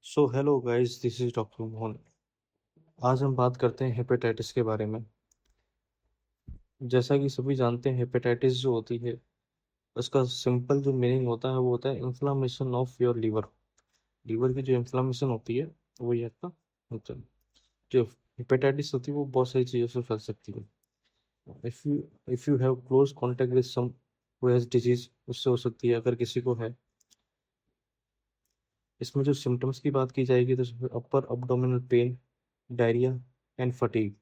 So hello guys, this is doctor Mohan. आज हम बात करते हैं हेपेटाइटिस के बारे में। जैसा कि सभी जानते हैं, हेपेटाइटिस जो होती है उसका सिंपल जो मीनिंग होता है वो होता है inflammation of your liver. Liver की जो इन्फ्लामेशन होती है वो ये आपका होता है। जो हेपेटाइटिस होती है वो बहुत सारी चीज़ों से फैल सकती है। If you have close contact with some who has disease, उससे हो सकती है अगर किसी को है। इसमें जो सिम्टम्स की बात की जाएगी तो upper abdominal pain, diarrhoea and fatigue.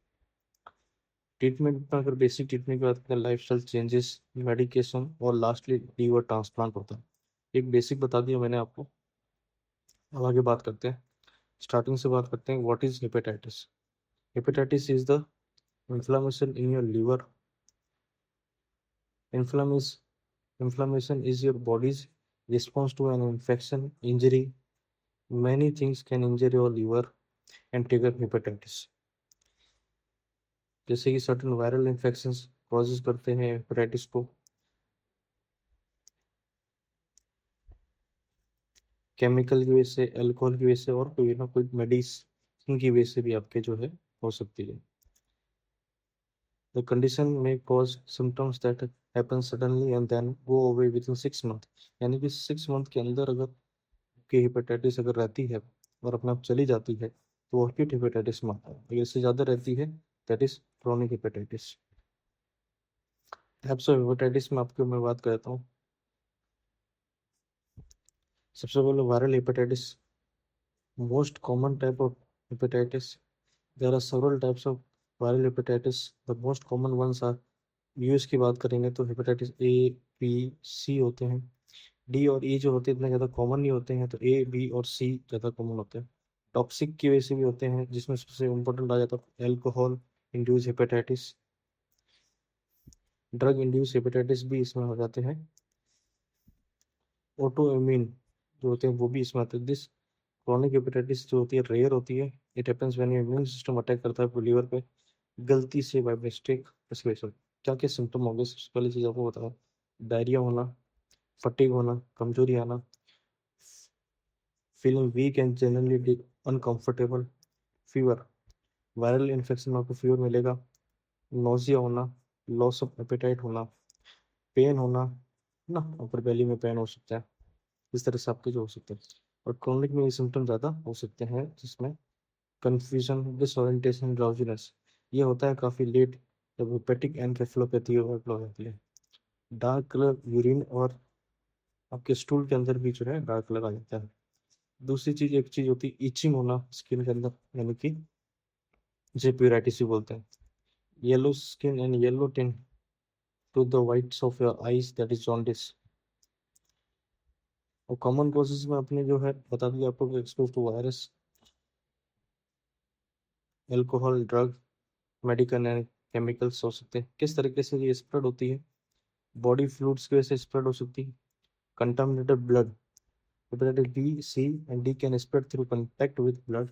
Treatment में अगर बेसिक ट्रीटमेंट की बात करें, लाइफस्टाइल चेंजेस, मेडिकेशन और लास्टली लीवर ट्रांसप्लांट होता है। एक बेसिक बता दिया मैंने आपको। अब आगे बात करते हैं। स्टार्टिंग से बात करते हैं, what is hepatitis. Hepatitis is the inflammation in your liver. Inflammation is your body's response to an infection, injury. Many things can injure your liver and trigger hepatitis. जैसे कि सर्टेन वायरल इन्फेक्शंस कॉजेज करते हैं hepatitis को। Chemical की वजह से, alcohol की वजह से और कोई ना कोई मेडिसिन की वजह से भी आपके जो है हो सकती है। द कंडीशन में cause symptoms that happen suddenly and then go away within 6 month. यानी कि 6 मंथ के अंदर अगर आपकी हेपेटाइटिस अगर रहती है और अपने आप चली जाती है तो वो एक्यूट हेपेटाइटिस में आता है। अगर इससे ज़्यादा रहती है that is chronic hepatitis. Types of hepatitis में आपको मैं बात करता हूँ। सबसे पहले viral hepatitis, most common type of hepatitis. There are several types of viral hepatitis. The most common ones are, US की बात करेंगे तो हेपेटाइटिस ए, बी, सी होते हैं। डी और ई जो होते हैं इतने ज़्यादा कॉमन नहीं होते हैं, तो ए, बी और सी ज़्यादा कॉमन होते हैं। टॉक्सिक की वजह से भी होते हैं, जिसमें सबसे इम्पोर्टेंट आ जाता है alcohol induce hepatitis. Drug induce hepatitis भी इसमें हो जाते हैं। ऑटो इम्यून जो होते हैं वो भी इसमें आते हैं। दिस क्रोनिक हेपेटाइटिस जो होती है रेयर होती है। It happens when your immune system attack करता है लीवर पे गलती से, बाय मिस्टेक। इसकी वजह से क्या क्या सिम्टम होंगे, सबसे पहली चीज़ आपको बताओ। डायरिया होना, फटीग होना, कमजोरी आना, feeling weak and generally uncomfortable, fever. Viral infection में आपको फीवर मिलेगा। नोजिया होना, लॉस ऑफ एपेटाइट होना, पेन होना ना, ऊपर बेली में पेन हो सकता है। इस तरह से आपके जो हो सकते हैं। और क्रोनिक में ये सिम्टम ज़्यादा हो सकते हैं, जिसमें कंफ्यूजन, डिसओरिएंटेशन, ड्राउजीनेस। ये होता है काफ़ी लेट जब हेपेटिक एनकेफेलोपैथी ओवरफ्लो होती है। डार्क कलर यूरिन और आपके स्टूल के अंदर भी जो है डार्क कलर आ जाता है। दूसरी चीज, एक चीज होती है इचिंग होना स्किन के अंदर, यानी कि जे प्यूराइटिस भी बोलते हैं। Yellow skin and yellow tint to the whites of your eyes, that is jaundice. और कॉमन कॉजेज में अपने जो है बता दिया आपको, expose to virus, alcohol, drug, medical and chemicals हो सकते हैं। किस तरीके से ये स्प्रेड होती है, बॉडी फ्लूइड्स की वजह से स्प्रेड हो सकती है। Contaminated blood, hepatitis B, C and D can spread through contact with blood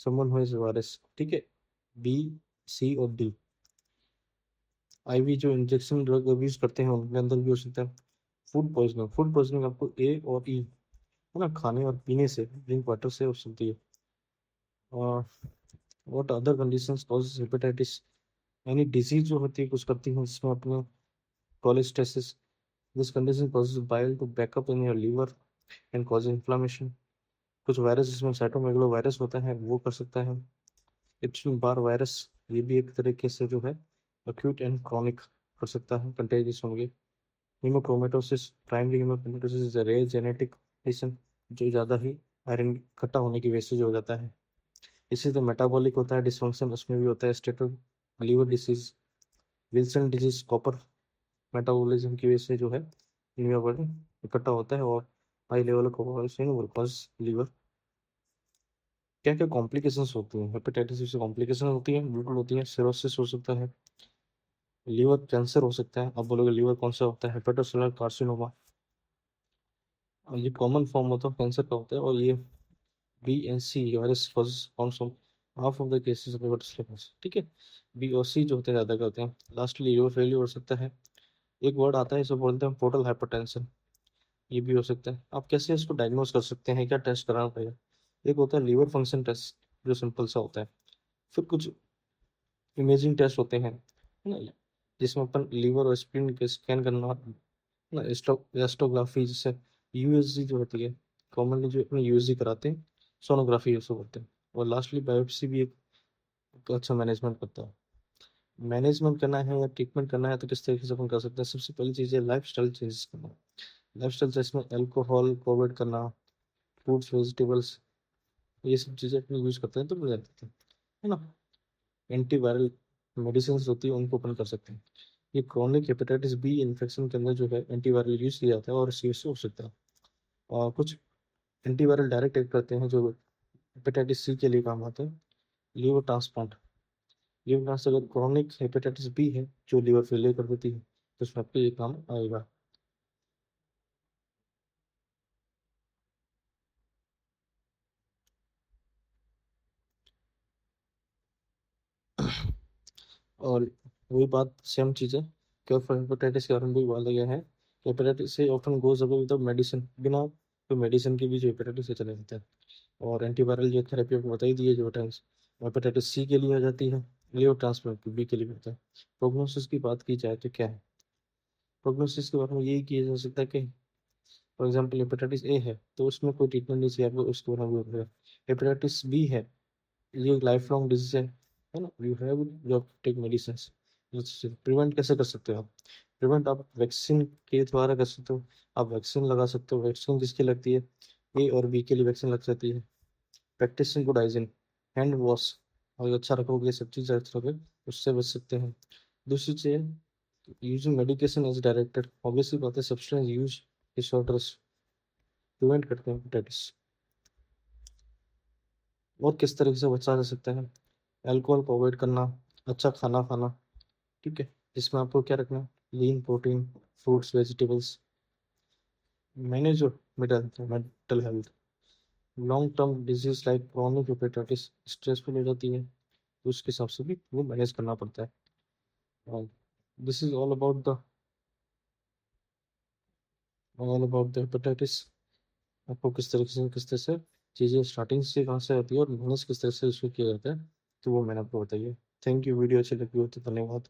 someone who has virus। ठीक है, बी, सी और डी। आईवी जो इंजेक्शन ड्रग यूज करते हैं उनके अंदर भी हो सकता है। फूड पॉइजनिंग आपको ए और ई है ना, खाने और पीने से, ड्रिंक वाटर से हो सकती है। और what other conditions causes hepatitis, यानी डिजीज जो होती है कुछ करती है जिसमें अपने cholestasis. This condition causes bile to back up in your liver and cause inflammation. कुछ वायरस जिसमें साइटोमेगलो वायरस होता है वो कर सकता है। एप्स्टीन बार वायरस, ये भी एक तरीके से जो है अक्यूट एंड क्रॉनिक कर सकता है, कंटेजियस होंगे। Haemochromatosis, primary haemochromatosis is a rare genetic condition जो ज़्यादा ही आयरन इकट्ठा होने की वजह से जो हो जाता है। इसी तरह मेटाबॉलिक होता है डिसफंक्शन, उसमें भी होता है steato liver disease, Wilson disease, copper metabolism की वजह से जो है हीमोग्लोबिन इकट्ठा होता है और high level of copper will cause liver. क्या क्या कॉम्प्लिकेशंस होती हैं हेपेटाइटिस से? कॉम्प्लिकेशन होती हैं, बिल्कुल होती हैं। सिरोसिस हो सकता है, लीवर कैंसर हो सकता है। अब बोलोगे लीवर कौन सा होता है? हेपेटोसेलुलर कार्सिनोमा, और ये कॉमन फॉर्म होता है कैंसर का होता है। और ये B and C virus causes cons of half of the cases of hepatocellular cancer. ठीक है, बी और सी जो होते हैं ज़्यादा करते हैं। लास्टली लीवर फेलियर हो सकता है। एक वर्ड आता है इसे बोलते हैं पोर्टल हाइपरटेंशन, ये भी हो सकता है। आप कैसे इसको डायग्नोज कर सकते हैं, क्या टेस्ट कराना पड़ेगा? एक होता है लीवर फंक्शन टेस्ट, जो सिंपल सा होता है। फिर कुछ इमेजिंग टेस्ट होते हैं, है ना, जिसमें अपन लीवर और स्प्लीन के स्कैन करना, ना एस्ट्रोग्राफी, जैसे यूएसजी जो होती है, कॉमनली जो अपने यूएसजी कराते हैं, सोनोग्राफी उसको करते हैं। और लास्टली बायोप्सी भी एक अच्छा मैनेजमेंट करता है। मैनेजमेंट करना है या ट्रीटमेंट करना है तो किस तरीके से अपन कर सकते हैं? सबसे पहली चीज़ है लाइफ स्टाइल चेंजेस करना। लाइफ स्टाइल चेंज में अल्कोहल को अवॉइड करना, फ्रूट्स वेजिटेबल्स, ये सब चीज़ें अपने यूज़ करते हैं तो मिल जाती है ना। एंटीवायरल मेडिसिन होती है उनको अपन कर सकते हैं। ये क्रोनिक हेपेटाइटिस बी इन्फेक्शन के अंदर जो है एंटीवायरल यूज़ किया जाता है और इससे हो सकता है। और कुछ एंटीवायरल डायरेक्ट एक्ट करते हैं जो हेपेटाइटिस सी के लिए काम आते हैं। लीवर ट्रांसप्लांट, लीवर ट्रांसप्लांट अगर क्रोनिक हेपेटाइटिस बी है जो लीवर फेलियर कर देती है तो उसमें आपको ये काम आएगा। और वही बात सेम चीज़ है, क्योर फॉर हेपेटाइटिस के बारे में भी बोला गया है। हेपेटाइटिस से often goes away with medicine, बिना तो मेडिसिन के भी जो हेपेटाइटिस से चले जाता है। और एंटीवायरल जो थेरेपी आपको बताई दी है, जो हेपेटाइटिस सी के लिए हो जाती है, लीवर ट्रांसप्लांट बी के लिए भी होता है। प्रोग्नोसिस की बात की जाए तो क्या है? प्रोग्नोसिस के बारे में यही किया जा सकता है कि फॉर एग्जाम्पल हेपेटाइटिस ए है तो उसमें कोई ट्रीटमेंट नहीं चाहिए आपको, उसके बारे में भी होता है। हेपेटाइटिस बी है, ये लाइफ लॉन्ग डिजीज है ना, you have you take medicine. Prevent कैसे कर सकते हो आप? प्रिवेंट आप वैक्सीन के द्वारा कर सकते हो। आप वैक्सीन लगा सकते हो। वैक्सीन किसकी लगती है? ए और बी के लिए वैक्सीन लग सकती है। Practising good hygiene, hand wash, और अच्छा रखोगे, सब चीज़ अच्छा रखोगे, उससे बच सकते हैं। दूसरी चीज़, using medication as directed, obviously बात है सब्सटेंस यूज डिसऑर्डर्स प्रिवेंट करते हैं हेपेटाइटिस। और किस तरीके से बचा जा सकता है? अल्कोहल को अवॉइड करना, अच्छा खाना खाना, ठीक है, जिसमें आपको क्या रखना है? Lean protein, fruits vegetables. Manage your mental health. Long term disease like chronic hepatitis stressful हो जाती है तो उसके हिसाब से भी वो मैनेज करना पड़ता है। और this is all about the hepatitis. आपको किस तरह से चीज़ें स्टार्टिंग से कहाँ से आती है और मैनेज किस तरह से उसको किया जाता है, तो वो मैंने आपको बताइए। Thank you. वीडियो अच्छी लगी हो तो धन्यवाद।